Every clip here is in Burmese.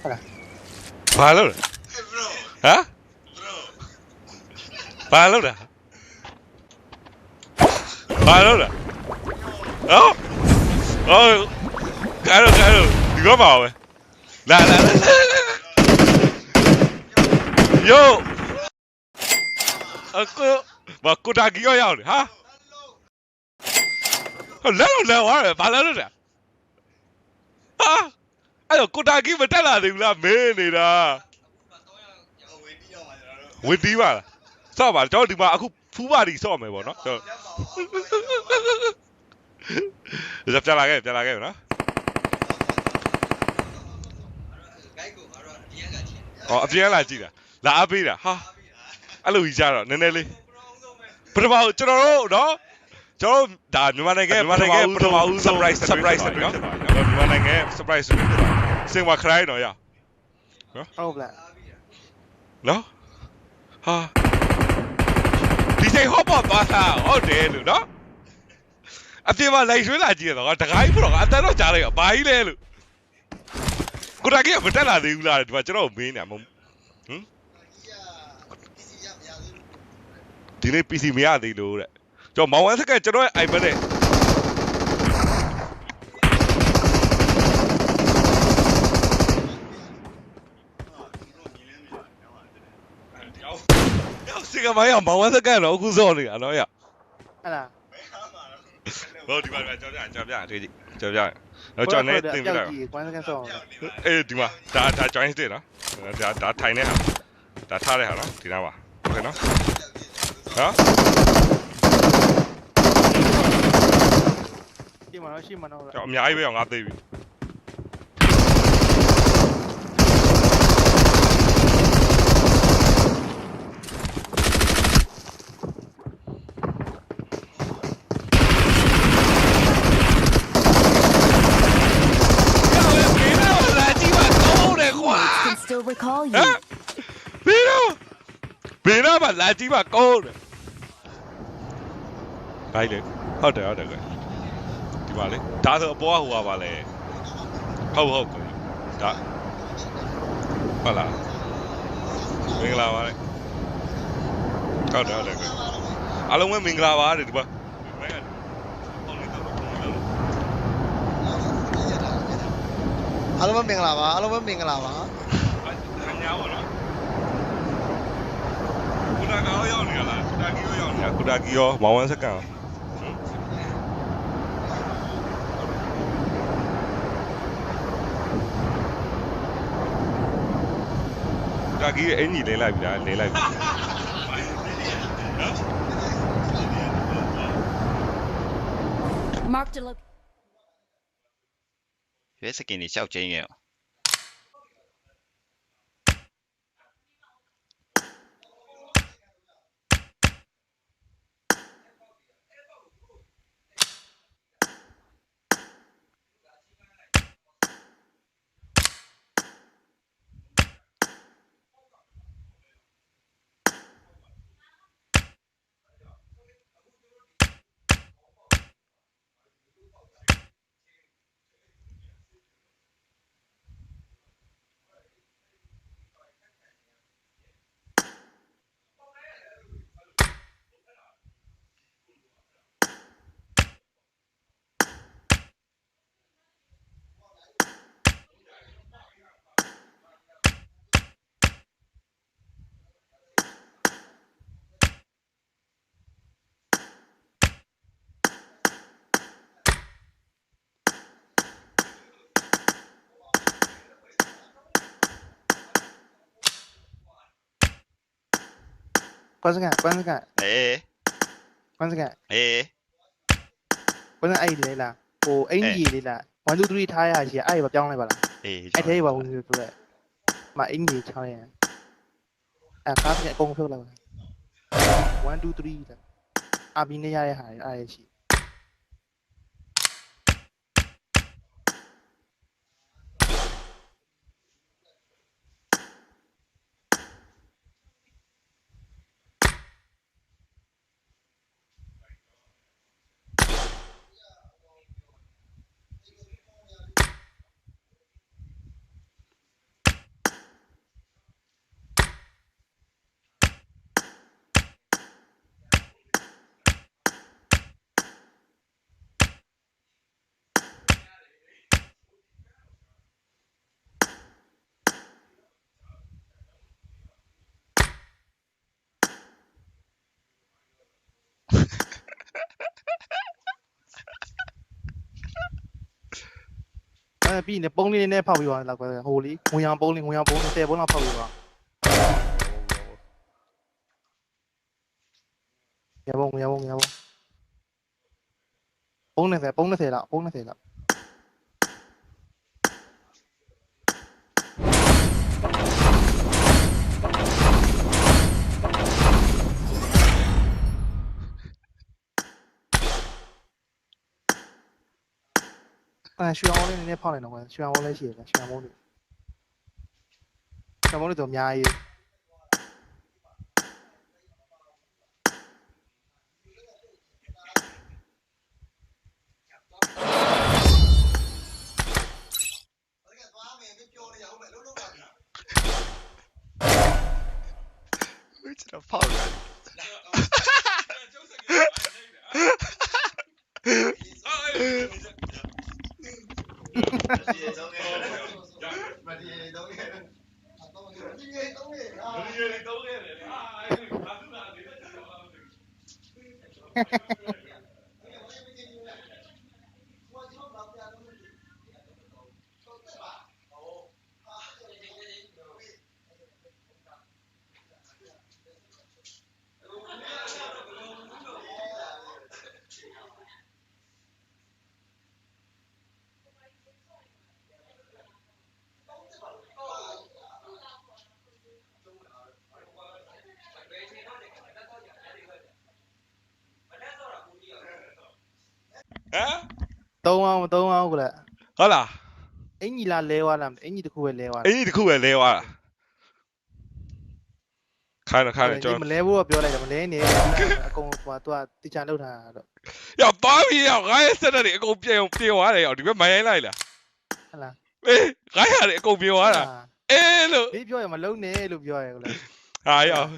ဘာလို့လဲဟမ်ဘာလို့လဲဘာလို့လဲဟောကားဒီကောပါပဲလာယိုအခုဘာကိုတာကြီးရောက်တယ်ဟာလဲဝါဘာလဲလဲဟာအဲ့တော့ကိုတာကြီးမတက်လာသေးဘူးလားမင်းနေတာဝင်တီးပါလားစော့ပါကျွန်တော်ဒီမှာအခုဖူးပါတီစော့မယ်ပေါ့နော်ကျွန်တော်ပြန်လာခဲ့နော်အပြင်းလာကြည့်တာလာအားပေးတာဟာအဲ့လိုကြီးကြတော့နည်းနည်းလေးပထမကျွန်တော်တို့နော်ကျွန်တော်ဒါမြန်မာနိုင်ငံပထမဦးဆုံး surprise နော်မြန်မာနိုင်ငံ surprise စင်ဝါခရိုင်းတော့ရနော်ဟုတ်လားနော်ဟာဒီချိန်ဟော့ပေါ်သွားတာဟုတ်တယ်လို့နော်အပြင်မှာလိုက်ရွှေးလာကြည့်ရတော့တခါကြီးပေါ့အတန်းတော့ကြားလိုက်ဘာကြီးလဲလို့ကိုတာကြီးကမတက်လာသေးဘူးလားဒီမှာကျွန်တော်မင်းနေမဒီနေ့ PC မရသေးလို့တဲ့ကျွန်တော်မောင်ဝမ်းစကကျွန်တော်ရဲ့ iPad နဲ့စီကမိုင်းအောင်မောင်ဝမ်းစကတော့အခုစောနေတာနော်ရဟဲ့လားဟိုဒီမှာကြော်ပြတွေ့ကြည့်ကြော်ပြတော့ကျွန်တော်နဲ့တင်ပြလိုက်ကွမ်းစကန်ဆောင်းအေးဒီမှာဒါ join state နော်ဒါထိုင်နေဟာဒါထားတဲ့ဟာနော်ဒီနားပါโอเคနော်ရှိမနော်ကျွန်တော်အများကြီးပဲအောင်ငါသိပြီStill recall you. ဘယ်တော့မှလာကြည့်ပါကောင်းတယ်ဘိုင်လေဟုတ်တယ်ဒီပါလေဒါဆိုအပေါ်ကဟိုပါလေဟုတ်ဒါဟုတ်လားမင်္ဂလာပါလေဟုတ်တယ်အားလုံးပဲမင်္ဂလာပါတဲ့ဒီပါအားလုံးပဲမင်္ဂလာပါအညာပါနော်ကုတာကောရောက်နေလားကုတာကြီးရောက်နေကုတာကြီးရောမောင်ဝမ်းစကန်ကုတာကြီးအင်ကြီးလဲလိုက်ပြီလားလဲလိုက်ပြီMark the location. ရွေးစကင်တွေရှောက်ချင်းရဲ့ကွမ်းစကန်အေးကွမ်းစကန်အဲ့ဒီလေလားဟိုအင်ကြီးလေးလား1 2 3ထားရရှိအဲ့ဒီပြောင်းလိုက်ပါလားအေးအဲ့ထဲပါဘူးဆိုတော့မအင်ကြီးချောင်းရအဲ့ကားပြန်အကုန်ဖြုတ်လိုက်ပါ1 2 3တဲ့အာဘီနေရတဲ့ဟာအဲ့ရရှိ ပြီးနေပုံးလေးနဲ့ဖောက်ပြီးသွားလောက်ပဲဟိုလीငွေရောင်ပုံးလေး10ပုံးလောက်ဖောက်ပြီးသွားရပုံးပုံး20လောက်ပုံး20လောက်ရွှေအောင်လေးနည်းနည်းဖောက်နေတော့ရွှေအောင်လေးရှိတယ်ရွှေအောင်လေးတော့အများကြီးကျွန်တော်ဖောက်တယ်သုံးအောင်ကလည်း ဟုတ်လား အင်ကြီးလာလဲသွားလားအင်ကြီးတစ်ခုပဲလဲသွား အင်းကြီးတစ်ခုပဲလဲသွားတာခိုင်းတော့ကျွန် မ တော် လဲဖို့ပြောလိုက်တယ်မလဲနေအကုန်ဟိုသူကတီချာလောက်ထားတာတော့ ရောက်သွားပြီရောက်ငါရဲ့စက်တက်တွေအကုန်ပြင်သွားတယ်ရောက်ဒီဘက်မိုင်းရိုင်းလိုက်လား ဟုတ်လား အေးငါရတယ်အကုန်ပြင်သွားတာအေးလို့ ဒီပြောရမလုံးနဲ့လို့ပြောရကလည်း ဟာရောက်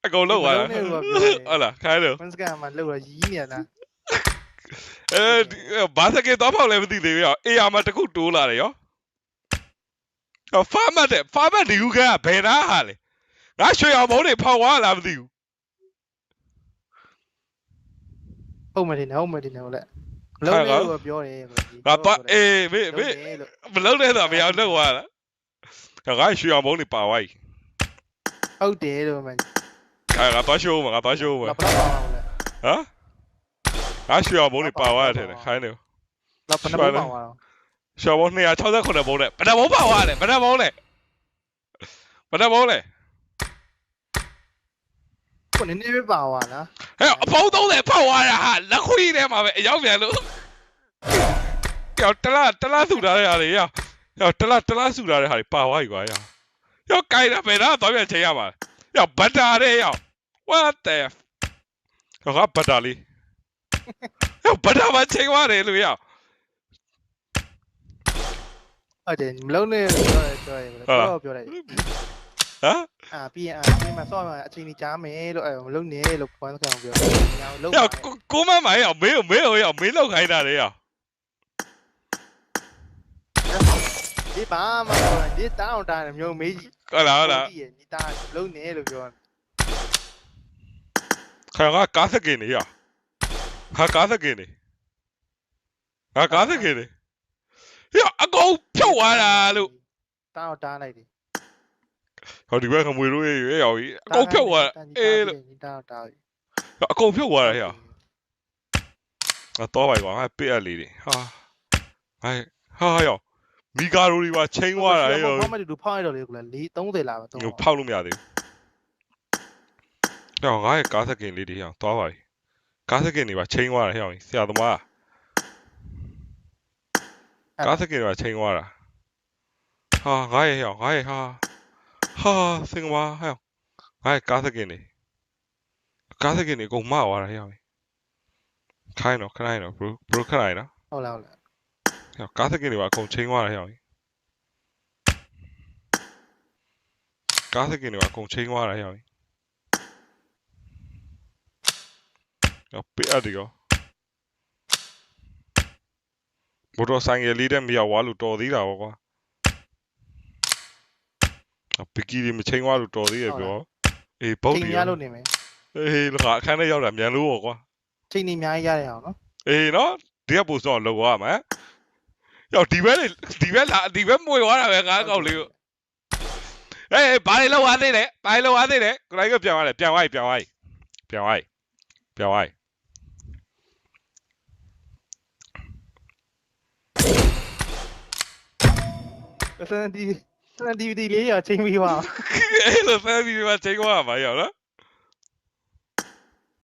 အကုန်လောက်သွားတာဟုတ်လားခိုင်းတော့ ကွန်စကန်မှာလောက်ရရီးနေရလား ဘာစကေတော့ဖောက်လည်းမသိသေးဘူးရောက်အေးရမှာတခုတိုးလာတယ်ရောဖာမတ်ဒီယူကဘယ်နာဟာလဲငါရွှေအောင်ဘုံတွေဖောက်သွားလားမသိဘူး ဟုတ်မယ်တင်ဟုတ်လက်လုံးနဲ့လို့ပြောတယ် ငါတော့အေးမေမလုံးနဲ့တော့မရအောင်လောက်သွားလားငါရွှေအောင်ဘုံတွေပါသွားပြီ ဟုတ်တယ်လို့မှ ငါတော့ရှိုးမှာ ဘာပါအောင်လဲ ဟမ်ငါရွှေအောင်ဘုံတွေပါသွားတယ်ခိုင်းတယ် တော့ဘယ်နှပုံပါအောင် ရွှေဘုံ269ဘုံနဲ့ဘယ်နှဘုံပါသွားလဲဘယ်နှဘုံလဲကိုနည်းနည်းပဲပါသွားလား ဟဲ့အဖုံး30ဖောက်သွားတာဟာလက်ခွေးထဲမှာပဲအရောက်ပြန်လို့ကြောက်တလားဆူထားတဲ့ဟာတွေရောက်တလားဆူထားတဲ့ဟာတွေပါသွားပြီကွာရောက်ကြိုက်တာပဲတော့ပြန်ချိန်ရမှာရောက်ဘတ်တာတဲ့ရောက် what the ဟောဘတ်တာလေးရောက်ဘတ်တာမချိန်သွားတယ်လို့ရောက် ဟုတ်တယ်မလုံးနဲ့ပြောတယ်ပြောလိုက် ဟမ် ပြီးရင်မဆော့အချိန်ကြီးကြားမယ်လို့မလုံးနဲ့လို့ကွန်စကန်ပြောတယ်ညောင်လုံး ရောက်ကိုမမိုင်းရောက်မေးရောက်မင်းလောက်ခိုင်းတာလေရောက် ဒီဘာမှမပြောဒီတောင်းတာမျိုးမေးကြီး ဟုတ်လားဒီတာလုံးနဲ့လို့ပြော ခါကကားစကင်နေရောက်ဟာကားစကင်နေရောက်အကုန်ဖြုတ်သွားတာလို့ တားလိုက်တယ် ဟောဒီဘက်ကငွေလို့ရွေးရောက်ပြီအကုန်ဖြုတ်သွားအေးလို့ တား အကုန်ဖြုတ်သွားတယ်ဟဲ့တော့ပါကွာငါပစ်အပ်လေးတွေဟာရောက်မီဂါရိုတွေပါချိန်သွားတာရော ဘာမှတူဖောက်ရတော့လေကွာ30လာပါတော့ ဖောက်လို့မရသေးဘူးတော့ငါရဲ့ကားစကင်လေးတွေဟဲ့သွားပါပြီကားစကင်တွေပါချိန်သွားတာဟဲ့ဆရာသမားကားစကင်တွေပါချိန်သွားတာဟာငါရဲ့ဟာစင်ကွာဟဲ့ငါရဲ့ကားစကင်တွေအကုန်မသွားတာဟဲ့ခိုင်းတော့ဘရိုခိုင်းနော် ဟုတ်လား ကားစကင်တွေပါအကုန်ချိန်သွားတာဟဲ့ကားစကင်တွေပါအကုန်ချိန်သွားတာဟဲ့ပစ်အပ်တယ်ရောမော်တော်ဆိုင်ကလေးတဲ့မရောက်သွားလို့တော်သေးတာပေါ့ကွာပကီတွေမချိန်သွားလို့တော်သေးရပြောအေးဘုတ်တွေ ချိန်ရလို့နေမယ် အေးငါအခန်းထဲရောက်တာမြန်လို့ပေါ့ကွာ ချိန်နေအများကြီးရတယ်အောင်နော် အေးနော်ဒီကပို့စောလောက်ရမှာ ယောဒီဘက်မွေသွားတာပဲငါကောက်လေးကိုအေးဘာလို့ဝါသေးတယ်ဘာလို့ဝါသေးတယ်ကိုလိုက်ကိုပြန်သွားတယ်ပြန်သွားပြီစန်ဒီ DVD လေးရချင်းပြီးပါ အဲ့လိုဖမ်းပြီးမှချိန်သွားမှာရောက်နော်